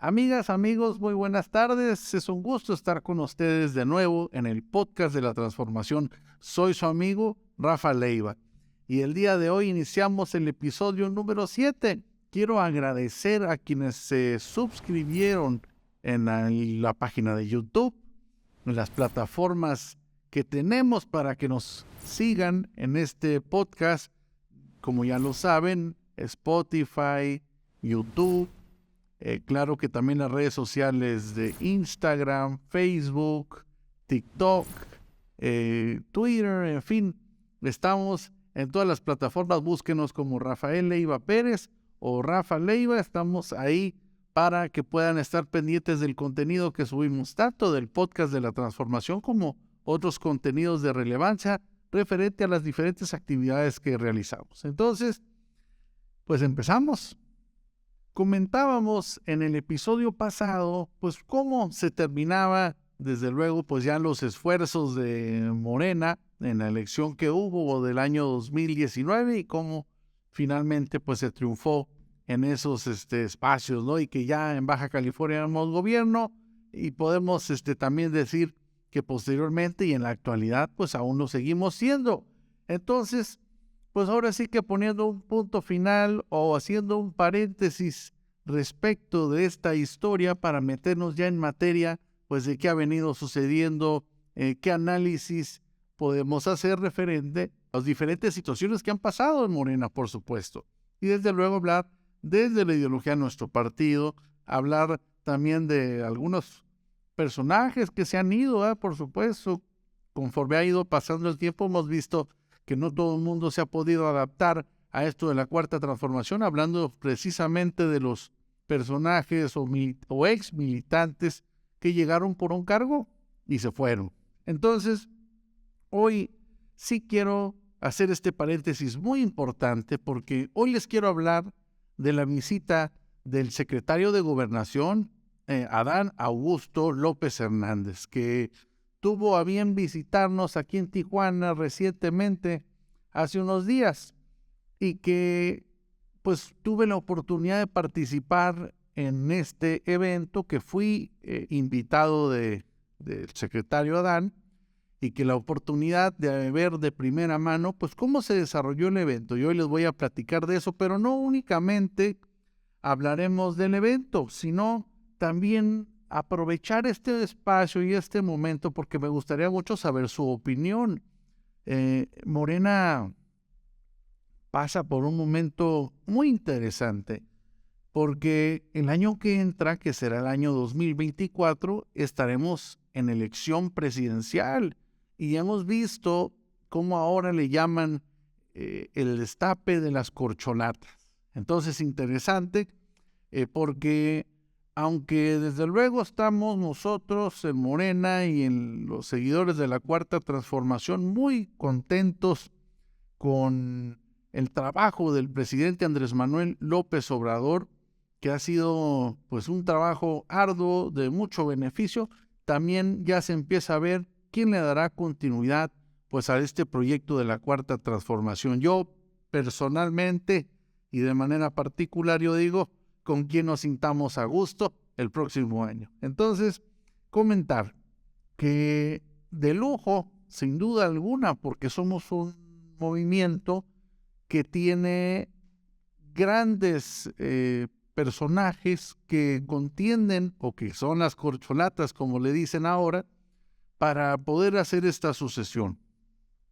Amigas, amigos, muy buenas tardes. Es un gusto estar con ustedes de nuevo en el podcast de la transformación. Soy su amigo Rafa Leiva y el día de hoy iniciamos el episodio número 7. Quiero agradecer a quienes se suscribieron en la página de YouTube, en las plataformas que tenemos para que nos sigan en este podcast. Como ya lo saben, Spotify, YouTube. Claro que también las redes sociales de Instagram, Facebook, TikTok, Twitter, en fin, estamos en todas las plataformas. Búsquenos como Rafael Leiva Pérez o Rafa Leiva. Estamos ahí para que puedan estar pendientes del contenido que subimos, tanto del podcast de la transformación como otros contenidos de relevancia referente a las diferentes actividades que realizamos. Entonces, pues empezamos. Comentábamos en el episodio pasado, pues cómo se terminaba, desde luego, pues ya los esfuerzos de Morena en la elección que hubo del año 2019 y cómo finalmente pues se triunfó en esos espacios, ¿no? Y que ya en Baja California éramos gobierno y podemos también decir que posteriormente y en la actualidad pues aún lo seguimos siendo. Entonces, pues ahora sí que poniendo un punto final o haciendo un paréntesis respecto de esta historia para meternos ya en materia, pues de qué ha venido sucediendo, qué análisis podemos hacer referente a las diferentes situaciones que han pasado en Morena, por supuesto. Y desde luego hablar desde la ideología de nuestro partido, hablar también de algunos personajes que se han ido, por supuesto, conforme ha ido pasando el tiempo hemos visto que no todo el mundo se ha podido adaptar a esto de la cuarta transformación, hablando precisamente de los personajes o ex militantes que llegaron por un cargo y se fueron. Entonces, hoy sí quiero hacer este paréntesis muy importante porque hoy les quiero hablar de la visita del secretario de Gobernación, Adán Augusto López Hernández, que tuvo a bien visitarnos aquí en Tijuana recientemente, hace unos días, y que pues tuve la oportunidad de participar en este evento, que fui invitado del secretario Adán, y que la oportunidad de ver de primera mano pues cómo se desarrolló el evento. Y hoy les voy a platicar de eso, pero no únicamente hablaremos del evento, sino también aprovechar este espacio y este momento porque me gustaría mucho saber su opinión. Morena pasa por un momento muy interesante porque el año que entra, que será el año 2024, estaremos en elección presidencial y hemos visto cómo ahora le llaman el destape de las corcholatas. Entonces, interesante porque aunque desde luego estamos nosotros en Morena y en los seguidores de la Cuarta Transformación muy contentos con el trabajo del presidente Andrés Manuel López Obrador, que ha sido pues un trabajo arduo de mucho beneficio, también ya se empieza a ver quién le dará continuidad pues a este proyecto de la Cuarta Transformación. Yo personalmente y de manera particular yo digo, con quién nos sintamos a gusto el próximo año. Entonces, comentar que de lujo, sin duda alguna, porque somos un movimiento que tiene grandes personajes que contienden o que son las corcholatas, como le dicen ahora, para poder hacer esta sucesión.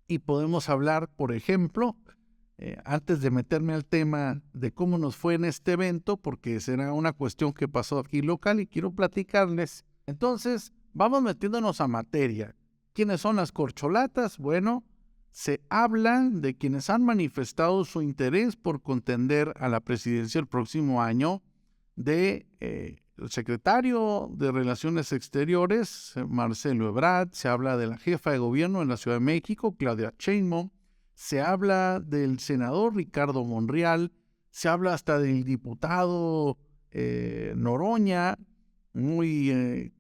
Y podemos hablar, por ejemplo, antes de meterme al tema de cómo nos fue en este evento, porque será una cuestión que pasó aquí local y quiero platicarles. Entonces, vamos metiéndonos a materia. ¿Quiénes son las corcholatas? Bueno, se habla de quienes han manifestado su interés por contender a la presidencia el próximo año, de el secretario de Relaciones Exteriores, Marcelo Ebrard. Se habla de la jefa de gobierno en la Ciudad de México, Claudia Sheinbaum. Se habla del senador Ricardo Monreal, se habla hasta del diputado Noroña, muy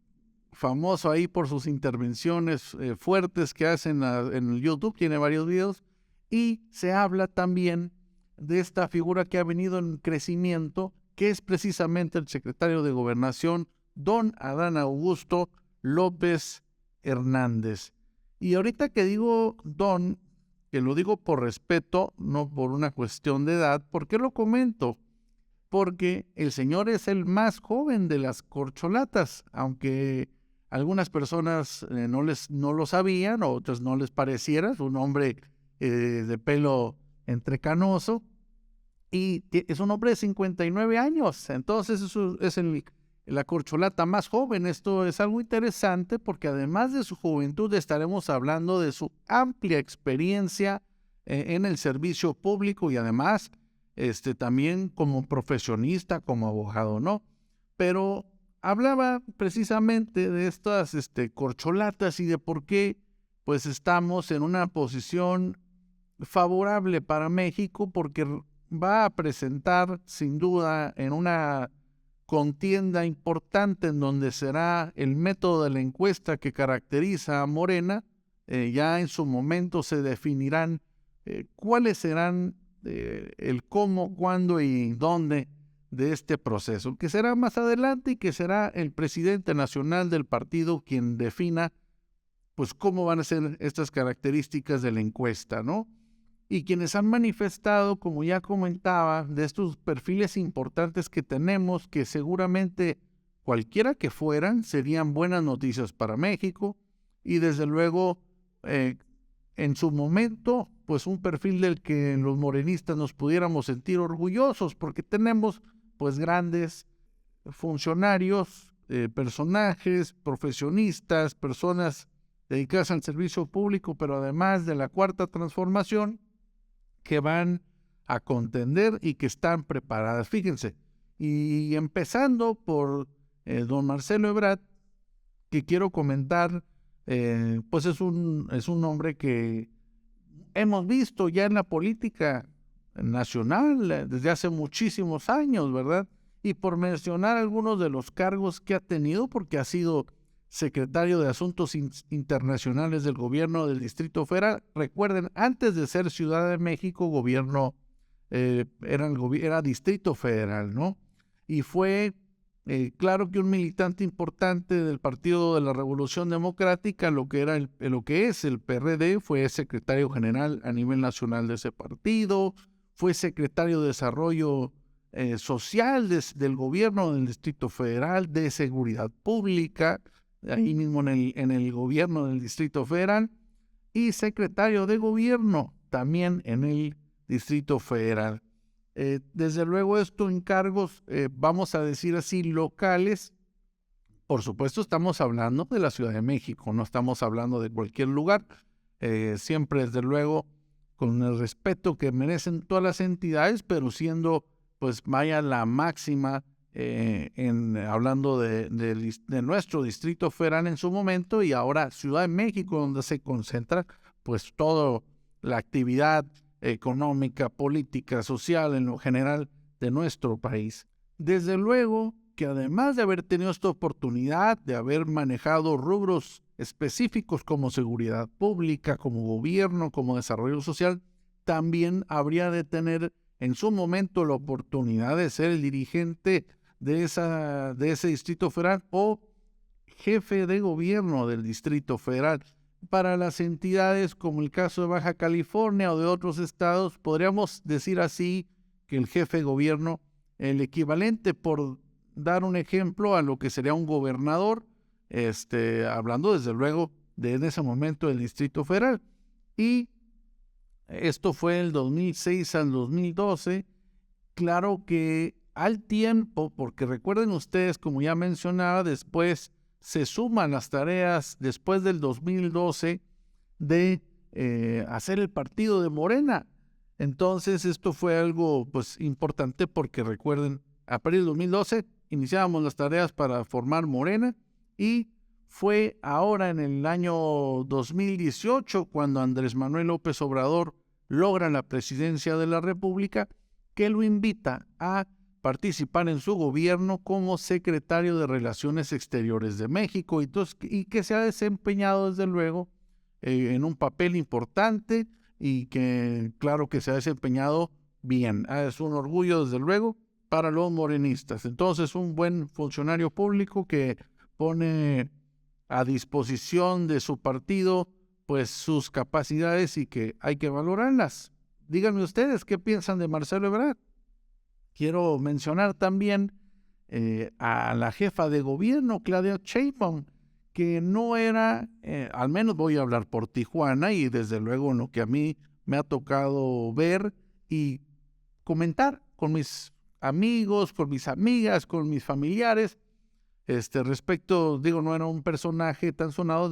famoso ahí por sus intervenciones fuertes que hacen en el YouTube, tiene varios videos, y se habla también de esta figura que ha venido en crecimiento, que es precisamente el secretario de Gobernación, don Adán Augusto López Hernández. Y ahorita que digo don, que lo digo por respeto, no por una cuestión de edad, ¿por qué lo comento? Porque el señor es el más joven de las corcholatas, aunque algunas personas no lo sabían, o otras no les pareciera, es un hombre de pelo entrecanoso, y es un hombre de 59 años, entonces eso es la corcholata más joven. Esto es algo interesante porque además de su juventud estaremos hablando de su amplia experiencia en el servicio público y además también como profesionista, como abogado, ¿no? Pero hablaba precisamente de estas corcholatas y de por qué pues estamos en una posición favorable para México, porque va a presentar sin duda en una contienda importante en donde será el método de la encuesta que caracteriza a Morena. Ya en su momento se definirán cuáles serán el cómo, cuándo y dónde de este proceso, que será más adelante y que será el presidente nacional del partido quien defina pues cómo van a ser estas características de la encuesta, ¿no? Y quienes han manifestado, como ya comentaba, de estos perfiles importantes que tenemos, que seguramente cualquiera que fueran, serían buenas noticias para México, y desde luego en su momento, pues un perfil del que los morenistas nos pudiéramos sentir orgullosos, porque tenemos pues grandes funcionarios, personajes, profesionistas, personas dedicadas al servicio público, pero además de la Cuarta Transformación, que van a contender y que están preparadas. Fíjense, y empezando por don Marcelo Ebrard, que quiero comentar, pues es un hombre que hemos visto ya en la política nacional desde hace muchísimos años, ¿verdad? Y por mencionar algunos de los cargos que ha tenido, porque ha sido secretario de Asuntos Internacionales del gobierno del Distrito Federal. Recuerden, antes de ser Ciudad de México, gobierno era Distrito Federal, ¿no? Y fue, claro que un militante importante del Partido de la Revolución Democrática, lo que es el PRD, fue secretario general a nivel nacional de ese partido, fue secretario de Desarrollo Social del gobierno del Distrito Federal, de Seguridad Pública, ahí mismo en el gobierno del Distrito Federal, y secretario de Gobierno también en el Distrito Federal. Desde luego esto en cargos, vamos a decir así, locales. Por supuesto estamos hablando de la Ciudad de México, no estamos hablando de cualquier lugar, siempre desde luego con el respeto que merecen todas las entidades, pero siendo pues vaya la máxima hablando de nuestro Distrito Federal en su momento, y ahora Ciudad de México, donde se concentra pues toda la actividad económica, política, social en lo general de nuestro país. Desde luego que además de haber tenido esta oportunidad de haber manejado rubros específicos como seguridad pública, como gobierno, como desarrollo social, también habría de tener en su momento la oportunidad de ser el dirigente de ese Distrito Federal o jefe de gobierno del Distrito Federal. Para las entidades como el caso de Baja California o de otros estados, podríamos decir así que el jefe de gobierno, el equivalente, por dar un ejemplo, a lo que sería un gobernador, hablando desde luego de en ese momento del Distrito Federal. Y esto fue del 2006 al 2012. Claro que al tiempo, porque recuerden ustedes, como ya mencionaba, después se suman las tareas después del 2012 de hacer el partido de Morena. Entonces esto fue algo pues importante, porque recuerden, a partir del 2012 iniciábamos las tareas para formar Morena, y fue ahora en el año 2018 cuando Andrés Manuel López Obrador logra la presidencia de la República, que lo invita a participar en su gobierno como secretario de Relaciones Exteriores de México, y que se ha desempeñado desde luego en un papel importante, y que claro que se ha desempeñado bien. Es un orgullo, desde luego, para los morenistas. Entonces, un buen funcionario público que pone a disposición de su partido pues sus capacidades y que hay que valorarlas. Díganme ustedes qué piensan de Marcelo Ebrard. Quiero mencionar también a la jefa de gobierno, Claudia Sheinbaum, que no era, al menos voy a hablar por Tijuana y desde luego en lo que a mí me ha tocado ver y comentar con mis amigos, con mis amigas, con mis familiares, respecto, digo, no era un personaje tan sonado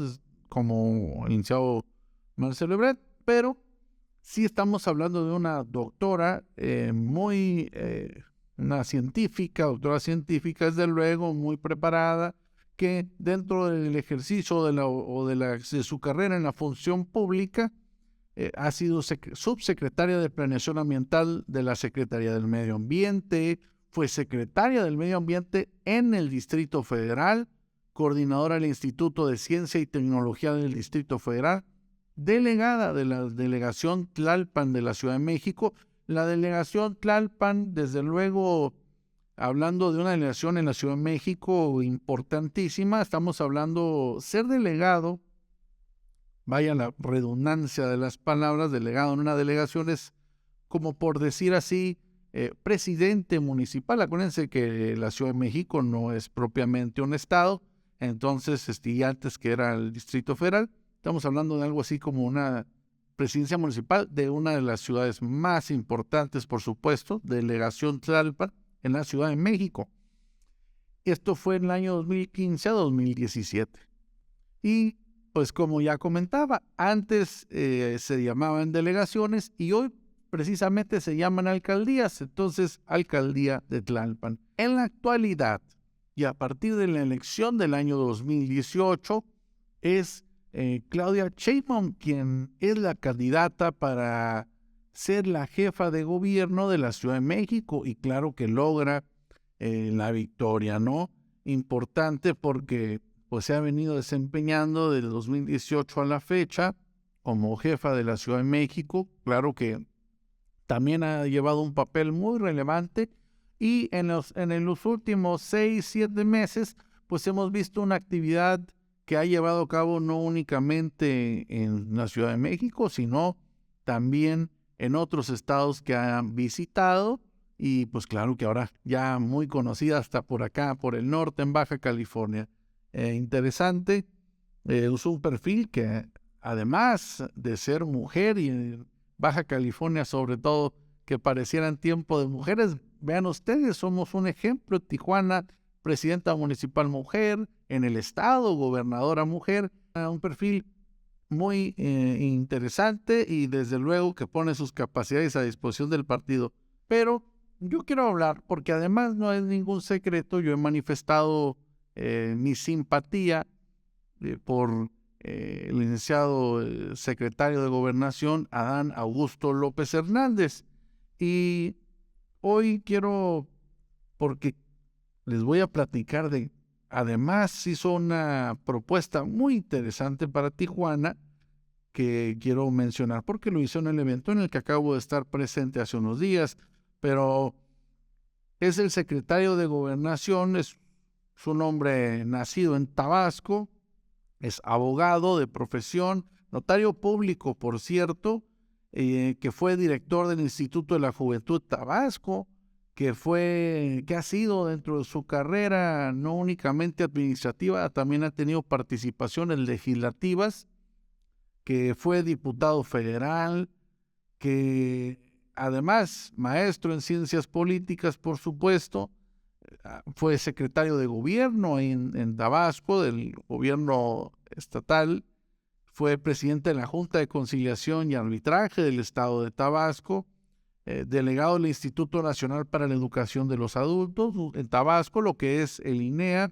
como el licenciado Marcelo Ebrard, pero sí estamos hablando de una doctora una científica, doctora científica, desde luego, muy preparada, que dentro del ejercicio de su carrera en la función pública ha sido subsecretaria de Planeación Ambiental de la Secretaría del Medio Ambiente, fue secretaria del Medio Ambiente en el Distrito Federal, coordinadora del Instituto de Ciencia y Tecnología del Distrito Federal, delegada de la delegación Tlalpan de la Ciudad de México. La delegación Tlalpan, desde luego, hablando de una delegación en la Ciudad de México importantísima, estamos hablando ser delegado, vaya la redundancia de las palabras, delegado en una delegación es como por decir así, presidente municipal. Acuérdense que la Ciudad de México no es propiamente un estado, entonces, y antes que era el Distrito Federal, estamos hablando de algo así como una presidencia municipal de una de las ciudades más importantes, por supuesto, delegación Tlalpan, en la Ciudad de México. Esto fue en el año 2015 a 2017. Y pues como ya comentaba, antes se llamaban delegaciones y hoy precisamente se llaman alcaldías, entonces alcaldía de Tlalpan. En la actualidad y a partir de la elección del año 2018 es Claudia Sheinbaum quien es la candidata para ser la jefa de gobierno de la Ciudad de México y claro que logra la victoria, ¿no? Importante porque pues se ha venido desempeñando desde 2018 a la fecha como jefa de la Ciudad de México. Claro que también ha llevado un papel muy relevante y en los últimos 6, 7 meses pues hemos visto una actividad que ha llevado a cabo no únicamente en la Ciudad de México, sino también en otros estados que han visitado y pues claro que ahora ya muy conocida hasta por acá, por el norte, en Baja California. Interesante, es un perfil que además de ser mujer y en Baja California sobre todo, que parecieran tiempo de mujeres, vean ustedes, somos un ejemplo, Tijuana, presidenta municipal mujer, en el estado, gobernadora mujer, un perfil muy interesante y desde luego que pone sus capacidades a disposición del partido. Pero yo quiero hablar, porque además no es ningún secreto, yo he manifestado mi simpatía por el licenciado secretario de Gobernación, Adán Augusto López Hernández. Y hoy quiero, porque les voy a platicar de, además hizo una propuesta muy interesante para Tijuana, que quiero mencionar, porque lo hizo en el evento en el que acabo de estar presente hace unos días, pero es el secretario de Gobernación, es un hombre nacido en Tabasco, es abogado de profesión, notario público, por cierto, que fue director del Instituto de la Juventud Tabasco, que ha sido dentro de su carrera no únicamente administrativa, también ha tenido participaciones legislativas, que fue diputado federal, que además maestro en ciencias políticas, por supuesto, fue secretario de gobierno en Tabasco, del gobierno estatal, fue presidente de la Junta de Conciliación y Arbitraje del Estado de Tabasco, delegado del Instituto Nacional para la Educación de los Adultos en Tabasco, lo que es el INEA,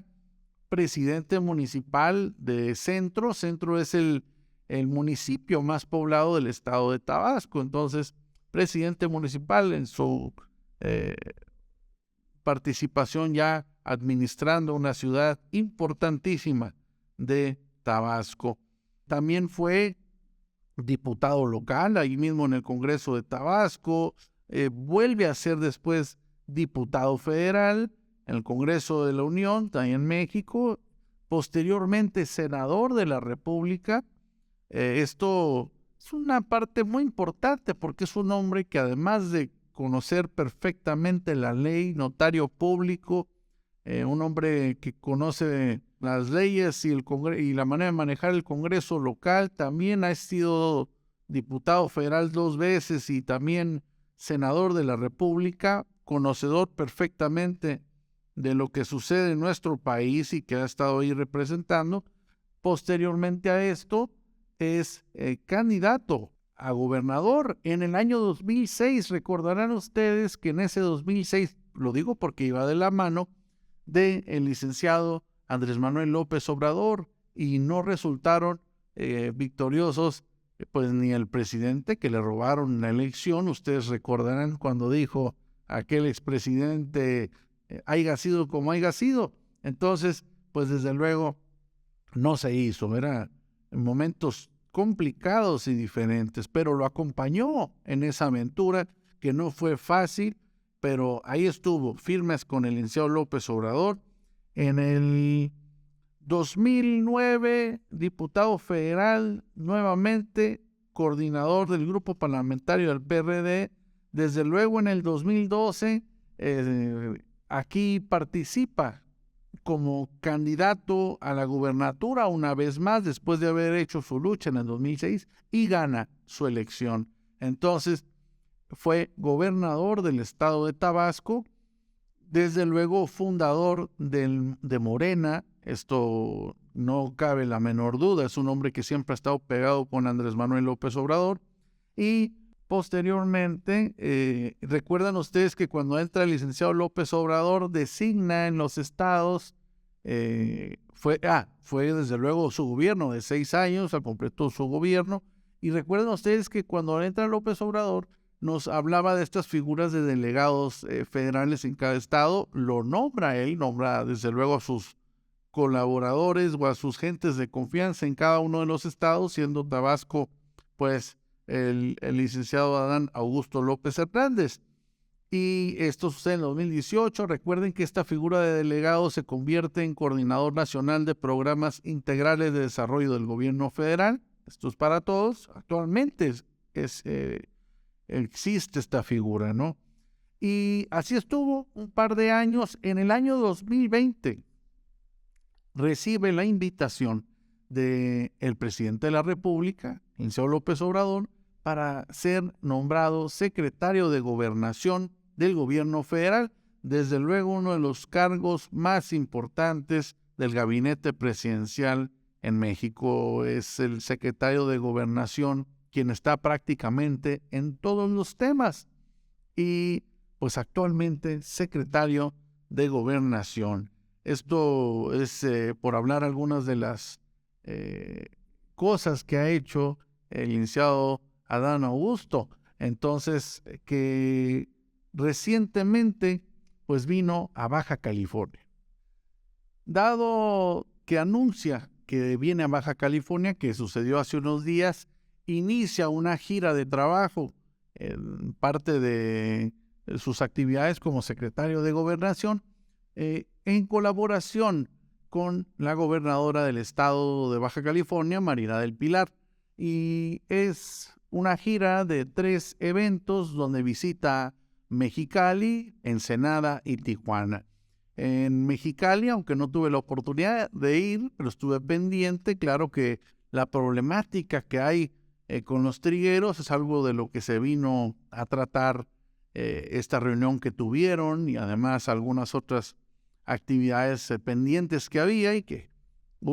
presidente municipal de Centro. Centro es el municipio más poblado del estado de Tabasco, entonces presidente municipal en su participación ya administrando una ciudad importantísima de Tabasco. También fue diputado local, ahí mismo en el Congreso de Tabasco, vuelve a ser después diputado federal en el Congreso de la Unión, también en México, posteriormente senador de la República. Esto es una parte muy importante porque es un hombre que, además de conocer perfectamente la ley, notario público, un hombre que conoce las leyes y la manera de manejar el Congreso local, también ha sido diputado federal 2 veces y también senador de la República, conocedor perfectamente de lo que sucede en nuestro país y que ha estado ahí representando. Posteriormente a esto, es candidato a gobernador en el año 2006. Recordarán ustedes que en ese 2006, lo digo porque iba de la mano del licenciado Andrés Manuel López Obrador, y no resultaron victoriosos pues ni el presidente, que le robaron la elección. Ustedes recordarán cuando dijo aquel expresidente, haya sido como haya sido. Entonces, pues desde luego no se hizo, era en momentos complicados y diferentes, pero lo acompañó en esa aventura que no fue fácil, pero ahí estuvo, firmes con el licenciado López Obrador. En el 2009, diputado federal, nuevamente coordinador del grupo parlamentario del PRD. Desde luego en el 2012, aquí participa como candidato a la gubernatura una vez más, después de haber hecho su lucha en el 2006, y gana su elección. Entonces, fue gobernador del estado de Tabasco, desde luego fundador de Morena. Esto no cabe la menor duda, es un hombre que siempre ha estado pegado con Andrés Manuel López Obrador. Y posteriormente, recuerdan ustedes que cuando entra el licenciado López Obrador, designa en los estados, fue desde luego su gobierno de 6 años, completó su gobierno. Y recuerdan ustedes que cuando entra López Obrador, nos hablaba de estas figuras de delegados federales en cada estado. Lo nombra él, nombra desde luego a sus colaboradores o a sus gentes de confianza en cada uno de los estados, siendo Tabasco, pues, el licenciado Adán Augusto López Hernández. Y esto sucede en 2018. Recuerden que esta figura de delegado se convierte en coordinador nacional de programas integrales de desarrollo del gobierno federal. Esto es para todos. Actualmente existe esta figura, ¿no? Y así estuvo un par de años. En el año 2020 recibe la invitación del presidente de la República, el señor López Obrador, para ser nombrado secretario de Gobernación del gobierno federal. Desde luego uno de los cargos más importantes del gabinete presidencial en México. Es el secretario de Gobernación, quien está prácticamente en todos los temas, y pues actualmente secretario de Gobernación. Esto es por hablar algunas de las cosas que ha hecho el licenciado Adán Augusto. Entonces, que recientemente pues vino a Baja California. Dado que anuncia que viene a Baja California, que sucedió hace unos días, inicia una gira de trabajo en parte de sus actividades como secretario de Gobernación, en colaboración con la gobernadora del estado de Baja California, Marina del Pilar. Y es una gira de 3 eventos donde visita Mexicali, Ensenada y Tijuana. En Mexicali, aunque no tuve la oportunidad de ir, pero estuve pendiente, claro que la problemática que hay con los trigueros es algo de lo que se vino a tratar esta reunión que tuvieron, y además algunas otras actividades pendientes que había, y que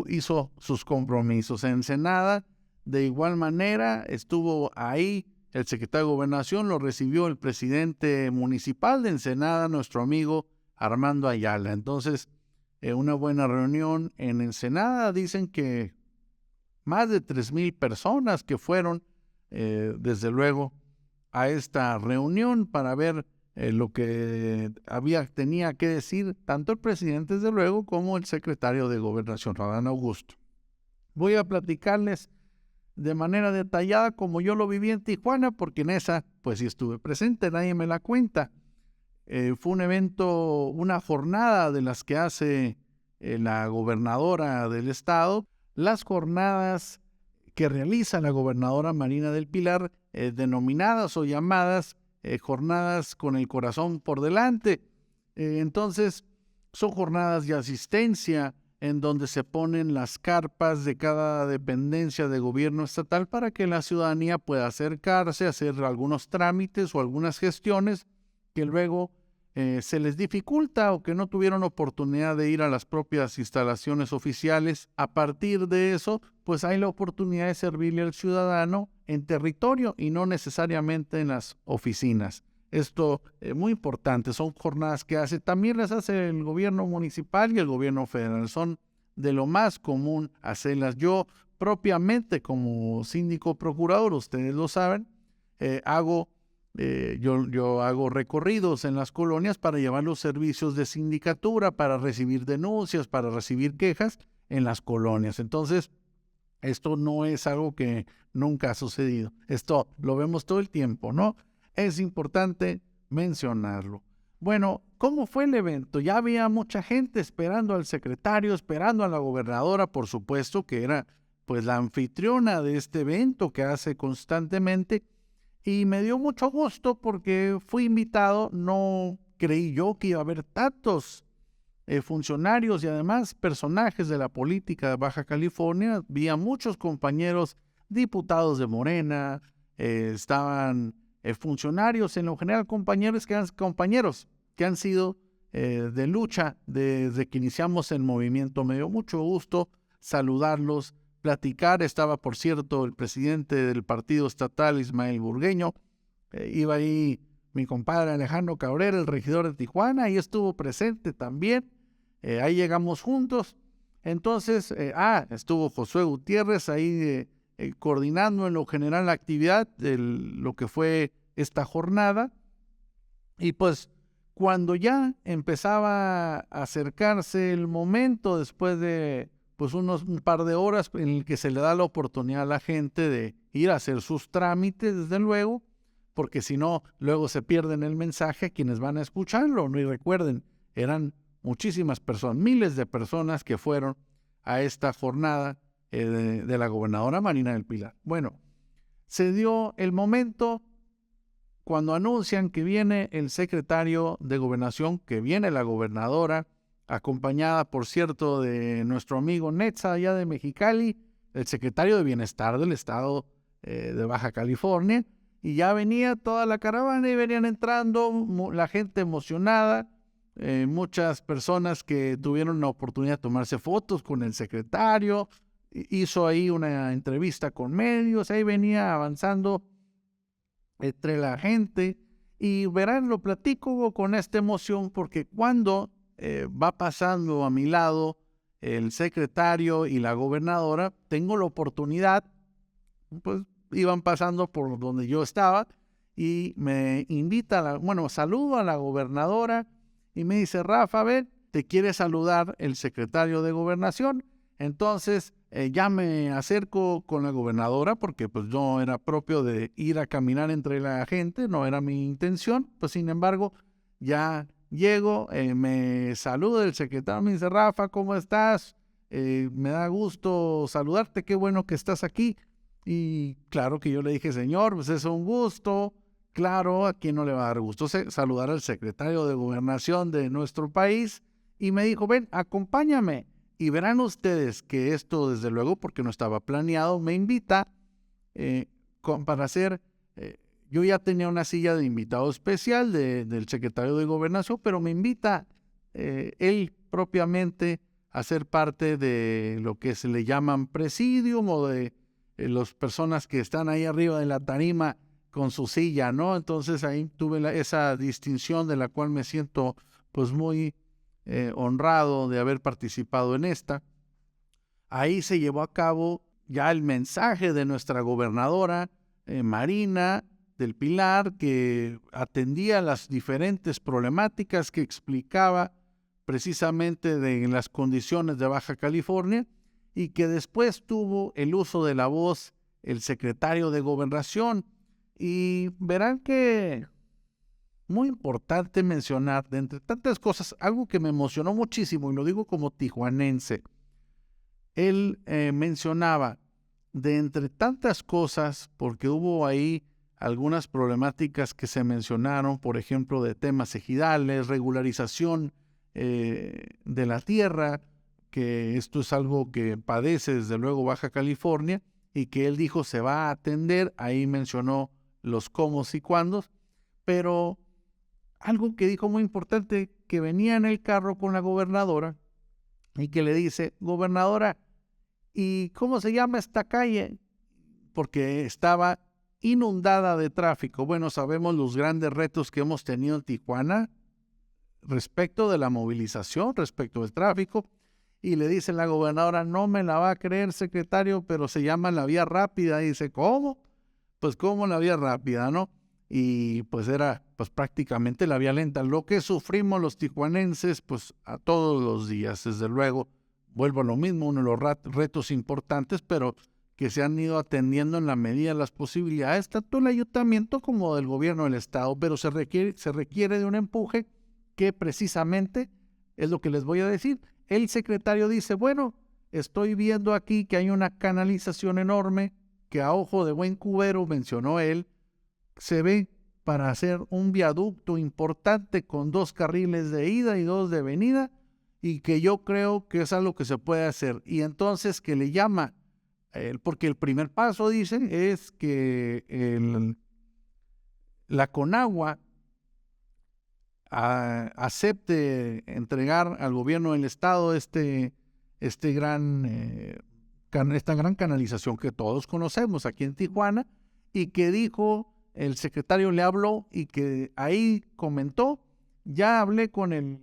hizo sus compromisos. En Ensenada, de igual manera, estuvo ahí el secretario de Gobernación, lo recibió el presidente municipal de Ensenada, nuestro amigo Armando Ayala. Entonces, una buena reunión en Ensenada. Dicen que más de 3,000 personas que fueron, desde luego, a esta reunión para ver lo que tenía que decir tanto el presidente, desde luego, como el secretario de Gobernación, Adán Augusto. Voy a platicarles de manera detallada como yo lo viví en Tijuana, porque en esa pues sí estuve presente, nadie me la cuenta. Fue un evento, una jornada de las que hace la gobernadora del estado, las jornadas que realiza la gobernadora Marina del Pilar, denominadas o llamadas jornadas con el corazón por delante. Entonces, son jornadas de asistencia en donde se ponen las carpas de cada dependencia de gobierno estatal para que la ciudadanía pueda acercarse, hacer algunos trámites o algunas gestiones que luego se les dificulta o que no tuvieron oportunidad de ir a las propias instalaciones oficiales. A partir de eso, pues hay la oportunidad de servirle al ciudadano en territorio y no necesariamente en las oficinas. Esto es muy importante, son jornadas que también las hace el gobierno municipal y el gobierno federal. Son de lo más común hacerlas. Yo propiamente como síndico procurador, ustedes lo saben, yo hago recorridos en las colonias para llevar los servicios de sindicatura, para recibir denuncias, para recibir quejas en las colonias. Entonces, esto no es algo que nunca ha sucedido. Esto lo vemos todo el tiempo, ¿no? Es importante mencionarlo. Bueno, ¿cómo fue el evento? Ya había mucha gente esperando al secretario, esperando a la gobernadora, por supuesto, que era pues la anfitriona de este evento que hace constantemente. Y me dio mucho gusto porque fui invitado, no creí yo que iba a haber tantos funcionarios y además personajes de la política de Baja California. Vi a muchos compañeros diputados de Morena, estaban funcionarios, en lo general compañeros que han sido de lucha desde que iniciamos el movimiento. Me dio mucho gusto saludarlos, platicar. Estaba, por cierto, el presidente del partido estatal, Ismael Burgueño. Iba ahí mi compadre Alejandro Cabrera, el regidor de Tijuana, y estuvo presente también. Ahí llegamos juntos. Entonces, estuvo Josué Gutiérrez ahí coordinando en lo general la actividad de lo que fue esta jornada. Y pues cuando ya empezaba a acercarse el momento, después de pues un par de horas en el que se le da la oportunidad a la gente de ir a hacer sus trámites, desde luego, porque si no, luego se pierden el mensaje a quienes van a escucharlo, ¿no? Y recuerden, eran muchísimas personas, miles de personas que fueron a esta jornada de la gobernadora Marina del Pilar. Bueno, se dio el momento cuando anuncian que viene el secretario de Gobernación, que viene la gobernadora, acompañada, por cierto, de nuestro amigo Netza, allá de Mexicali, el secretario de Bienestar del estado de Baja California, y ya venía toda la caravana y venían entrando la gente emocionada, muchas personas que tuvieron la oportunidad de tomarse fotos con el secretario, hizo ahí una entrevista con medios, ahí venía avanzando entre la gente, y verán, lo platico con esta emoción porque cuando va pasando a mi lado el secretario y la gobernadora, tengo la oportunidad, pues iban pasando por donde yo estaba y me invita, saludo a la gobernadora y me dice: Rafa, a ver, te quiere saludar el secretario de Gobernación. Entonces ya me acerco con la gobernadora porque pues no era propio de ir a caminar entre la gente, no era mi intención. Pues sin embargo, ya llego, me saluda el secretario, me dice: Rafa, ¿cómo estás? Me da gusto saludarte, qué bueno que estás aquí. Y claro que yo le dije: señor, pues es un gusto. Claro, ¿a quién no le va a dar gusto saludar al secretario de Gobernación de nuestro país? Y me dijo: ven, acompáñame. Y verán ustedes que esto, desde luego, porque no estaba planeado, me invita para hacer... yo ya tenía una silla de invitado especial del secretario de Gobernación, pero me invita él propiamente a ser parte de lo que se le llaman presidium, o de las personas que están ahí arriba de la tarima con su silla, ¿no? Entonces ahí tuve esa distinción de la cual me siento pues muy honrado de haber participado en esta. Ahí se llevó a cabo ya el mensaje de nuestra gobernadora Marina del Pilar, que atendía las diferentes problemáticas que explicaba precisamente de las condiciones de Baja California, y que después tuvo el uso de la voz el secretario de Gobernación, Y verán que muy importante mencionar, de entre tantas cosas, algo que me emocionó muchísimo, y lo digo como tijuanense. Él mencionaba, de entre tantas cosas, porque hubo ahí algunas problemáticas que se mencionaron, por ejemplo, de temas ejidales, regularización de la tierra, que esto es algo que padece desde luego Baja California, y que él dijo se va a atender. Ahí mencionó los cómo y cuándos, pero algo que dijo muy importante, que venía en el carro con la gobernadora y que le dice: gobernadora, ¿y cómo se llama esta calle? Porque estaba inundada de tráfico. Bueno, sabemos los grandes retos que hemos tenido en Tijuana respecto de la movilización, respecto del tráfico. Y le dice la gobernadora: no me la va a creer, secretario, pero se llama la vía rápida. Y dice: ¿cómo? Pues ¿cómo la vía rápida, no? Y pues era pues prácticamente la vía lenta. Lo que sufrimos los tijuanenses pues a todos los días, desde luego. Vuelvo a lo mismo, uno de los retos importantes, pero que se han ido atendiendo en la medida de las posibilidades, tanto del ayuntamiento como del gobierno del estado, pero se requiere de un empuje que precisamente es lo que les voy a decir. El secretario dice: bueno, estoy viendo aquí que hay una canalización enorme que a ojo de buen cubero, mencionó él, se ve para hacer un viaducto importante con 2 carriles de ida y 2 de venida, y que yo creo que es algo que se puede hacer. Y entonces que le llama, porque el primer paso, dice, es que la Conagua acepte entregar al gobierno del estado esta gran canalización que todos conocemos aquí en Tijuana, y que dijo, el secretario le habló y que ahí comentó: ya hablé con el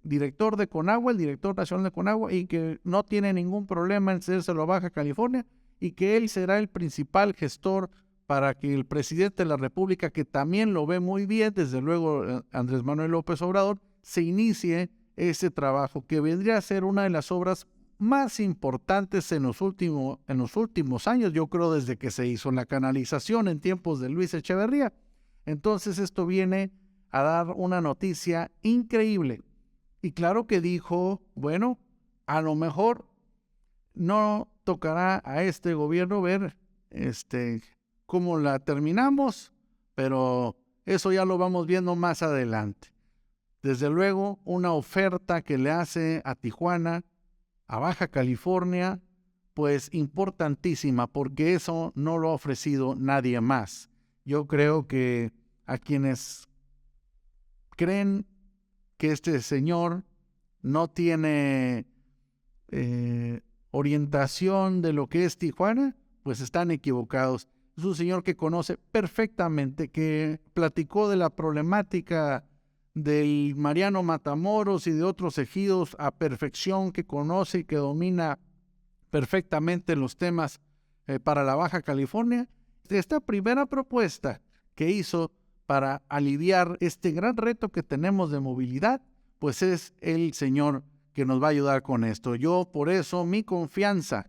director de Conagua, el director nacional de Conagua, y que no tiene ningún problema en cedérselo a Baja California, y que él será el principal gestor para que el presidente de la República, que también lo ve muy bien, desde luego Andrés Manuel López Obrador, se inicie ese trabajo, que vendría a ser una de las obras más importantes en los últimos años, yo creo desde que se hizo la canalización en tiempos de Luis Echeverría. Entonces esto viene a dar una noticia increíble. Y claro que dijo, bueno, a lo mejor no tocará a este gobierno ver cómo la terminamos, pero eso ya lo vamos viendo más adelante. Desde luego, una oferta que le hace a Tijuana, a Baja California, pues importantísima, porque eso no lo ha ofrecido nadie más. Yo creo que a quienes creen que este señor no tiene orientación de lo que es Tijuana, pues están equivocados. Es un señor que conoce perfectamente, que platicó de la problemática del Mariano Matamoros y de otros ejidos a perfección, que conoce y que domina perfectamente los temas para la Baja California. Esta primera propuesta que hizo para aliviar este gran reto que tenemos de movilidad, pues es el señor que nos va a ayudar con esto. Yo por eso mi confianza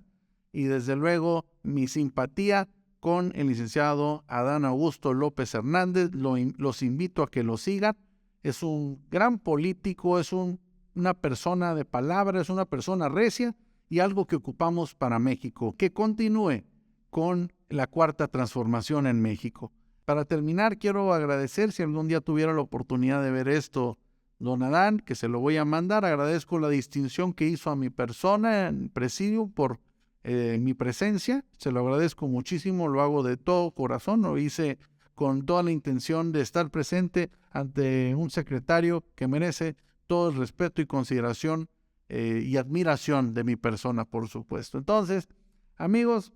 y desde luego mi simpatía con el licenciado Adán Augusto López Hernández. Los invito a que lo sigan. Es un gran político, es una persona de palabra, es una persona recia y algo que ocupamos para México. Que continúe con la cuarta transformación en México. Para terminar, quiero agradecer, si algún día tuviera la oportunidad de ver esto, don Adán, que se lo voy a mandar. Agradezco la distinción que hizo a mi persona en presidio por mi presencia. Se lo agradezco muchísimo, lo hago de todo corazón, lo hice con toda la intención de estar presente ante un secretario que merece todo el respeto y consideración y admiración de mi persona, por supuesto. Entonces, amigos,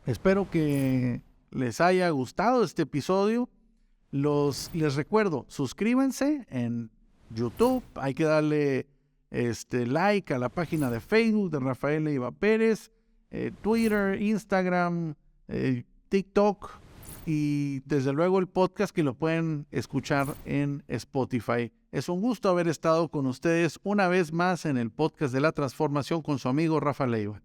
espero que les haya gustado este episodio. Les recuerdo, suscríbanse en YouTube, hay que darle like a la página de Facebook de Rafael Leiva Pérez, Twitter, Instagram, TikTok y desde luego el podcast, que lo pueden escuchar en Spotify. Es un gusto haber estado con ustedes una vez más en el podcast de la transformación con su amigo Rafa Leiva.